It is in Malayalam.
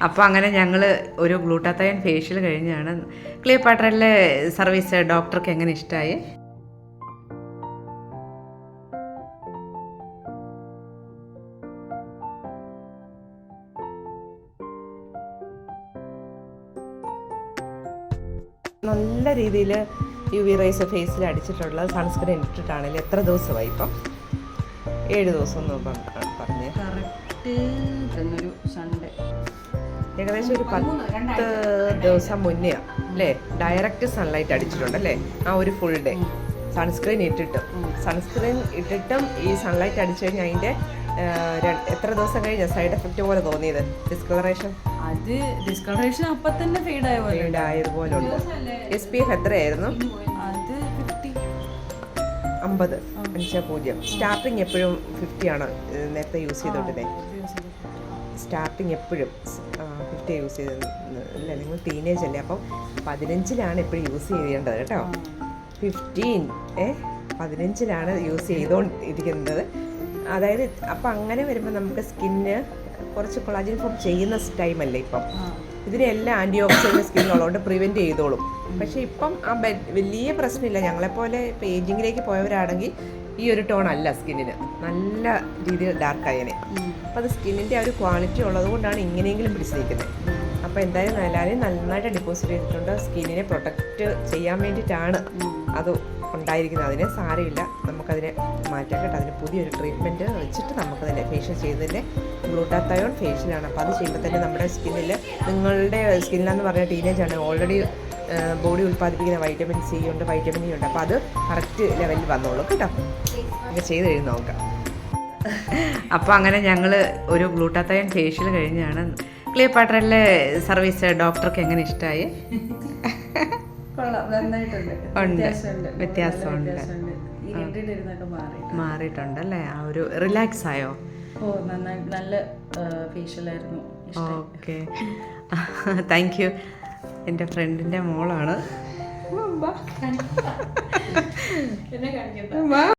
അപ്പോൾ അങ്ങനെ ഞങ്ങൾ ഒരു ഗ്ലൂട്ടാത്തയോൺ ഫേഷ്യൽ കഴിഞ്ഞാണ്. ക്ലിയോപാട്രയിലെ സർവീസ് ഡോക്ടർക്ക് എങ്ങനെ ഇഷ്ടമായി? നല്ല രീതിയിൽ UV റേസ് ഫേസിൽ അടിച്ചിട്ടുള്ള സൺസ്ക്രീൻ ഇട്ടിട്ടാണെങ്കിൽ എത്ര ദിവസമായി ഇപ്പം? 7 ദിവസം എന്ന് പറഞ്ഞ് ഒരു സൺഡേ ഏകദേശം ഒരു 10 ദിവസം മുന്നേ അല്ലേ ഡയറക്റ്റ് സൺലൈറ്റ് അടിച്ചിട്ടുണ്ടല്ലേ? ആ ഒരു ഫുൾ ഡേ സൺസ്ക്രീൻ ഇട്ടിട്ടും ഈ സൺലൈറ്റ് അടിച്ചു കഴിഞ്ഞാൽ അതിൻ്റെ എത്ര ദിവസം കഴിഞ്ഞ സൈഡ് എഫക്റ്റ് പോലെ തോന്നിയത്? ഡിസ്കളറേഷൻ അപ്പം തന്നെ ഫെയ്ഡ് ആയതുപോലെ ഉണ്ട്. SPF എത്രയായിരുന്നു? അത് 50 സ്റ്റാർട്ടിങ് എപ്പോഴും 50 ആണ് നേരത്തെ യൂസ് ചെയ്തോണ്ടിരുന്നത്. സ്റ്റാർട്ടിങ് എപ്പോഴും 50 യൂസ് ചെയ്തത് ഇല്ല, നിങ്ങൾ ടീനേജ് അല്ലേ, അപ്പം 15 എപ്പോഴും യൂസ് ചെയ്യേണ്ടത് കേട്ടോ. 15 യൂസ് ചെയ്തുകൊണ്ടിരിക്കുന്നത്. അതായത് അപ്പം അങ്ങനെ വരുമ്പോൾ നമുക്ക് സ്കിന്ന് കുറച്ച് കൊളാജൻ ഫോം ചെയ്യുന്ന ടൈമല്ലേ ഇപ്പം. ഇതിനെല്ലാം ആൻറ്റി ഓക്സിഡൻറ്റ് സ്കിന്നുള്ളതുകൊണ്ട് പ്രിവെൻറ്റ് ചെയ്തോളും. പക്ഷേ ഇപ്പം ആ വലിയ പ്രശ്നമില്ല. ഞങ്ങളെപ്പോലെ ഇപ്പോൾ ഏജിങ്ങിലേക്ക് പോയവരാണെങ്കിൽ ഈ ഒരു ടോൺ അല്ല സ്കിന്നിന്, നല്ല രീതിയിൽ ഡാർക്കായനെ. അപ്പോൾ അത് സ്കിന്നിൻ്റെ ആ ഒരു ക്വാളിറ്റി ഉള്ളത് കൊണ്ടാണ് ഇങ്ങനെയെങ്കിലും പിടിച്ച് നിൽക്കുന്നത്. അപ്പോൾ എന്തായാലും നന്നായിട്ട് ഡെപ്പോസിറ്റ് ചെയ്തിട്ടുണ്ട്. സ്കിന്നിനെ പ്രൊട്ടക്റ്റ് ചെയ്യാൻ വേണ്ടിയിട്ടാണ് അത് ഉണ്ടായിരിക്കുന്നത്. അതിനെ സാരമില്ല, നമുക്കതിനെ മാറ്റാം കേട്ടോ. അതിന് പുതിയൊരു ട്രീറ്റ്മെൻറ്റ് വെച്ചിട്ട് നമുക്കതിനെ ഫേഷ്യൽ ചെയ്തതിൻ്റെ ഗ്ലൂട്ടാത്തയോൺ ഫേഷ്യലാണ്. അപ്പോൾ അത് ചെയ്യുമ്പോൾ തന്നെ നമ്മുടെ സ്കിന്നിൽ, നിങ്ങളുടെ സ്കിന്നിലെന്ന് പറഞ്ഞാൽ ടീനേജാണ്, ഓൾറെഡി ബോഡി ഉൽപ്പാദിപ്പിക്കുന്ന വൈറ്റമിൻ സി ഉണ്ട്, വൈറ്റമിൻ ഇ ഉണ്ട്. അപ്പോൾ അത് കറക്റ്റ് ലെവലിൽ വന്നോളൂ കേട്ടോ. ഇത് ചെയ്ത് കഴിഞ്ഞ് നോക്കാം. അപ്പോൾ അങ്ങനെ ഞങ്ങൾ ഒരു ഗ്ലൂട്ടാത്തയോൺ ഫേഷ്യൽ കഴിഞ്ഞാണ്. ക്ലിയോപാട്രയിലെ സർവീസ് ഡോക്ടർക്ക് എങ്ങനെ ഇഷ്ടമായി? വ്യത്യാസമുണ്ട്, മാറിയിട്ടുണ്ട് അല്ലേ? ആ ഒരു റിലാക്സ് ആയോ? നല്ല ഫേഷ്യലായിരുന്നു. Okay, thank you. എൻ്റെ ഫ്രണ്ടിൻ്റെ മോളാണ്.